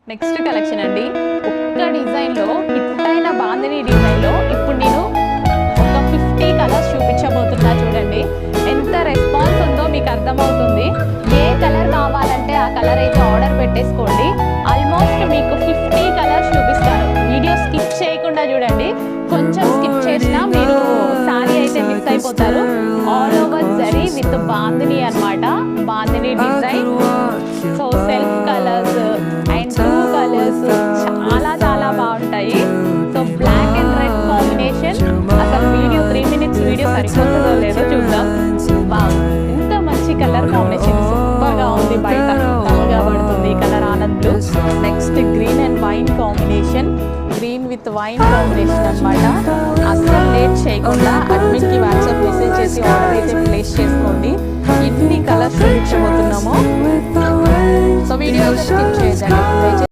Next collection అండి. ఒక్క డిజైన్లో హిట్ అయిన బాందిని డిజైన్లో ఇప్పుడు నేను ఒక 50 కలర్స్ చూపించబోతున్నా. చూడండి ఎంత రెస్పాన్స్ ఉందో మీకు అర్థమవుతుంది. ఏ కలర్ కావాలంటే ఆ కలర్ అయితే ఆర్డర్ పెట్టేసుకోండి. ఆల్మోస్ట్ మీకు 50 కలర్స్ చూపిస్తాను. వీడియో స్కిప్ చేయకుండా చూడండి. కొంచెం స్కిప్ చేసినా మీరు సారీ అయితే మిస్ అయిపోతారు. All over zari with bandhani అన్నమాట. Bandhani design, so self colours and two colours చాలా బాగుంటాయి. So black and red combination. అసలు వీడియో 3 minutes వీడియో సరిపోతుందో లేదో చూద్దాం. ఎంత మంచి కలర్ కాంబినేషన్, సూపర్గా ఉంది. బయట తలగా పడుతుంది ఈ colour Anand blue. Next green and wine combination, green with wine combination అనమాట. అస్సలు లేట్ చేయకుండా అడ్మిన్కి వాట్సాప్ మెసేజ్ చేసి ఆర్డర్ అయితే ప్లేస్ చేసుకోండి. ఇన్ని కలర్స్ చూపించబోతున్నాము. సో వీడియో స్కిప్ చేయండి.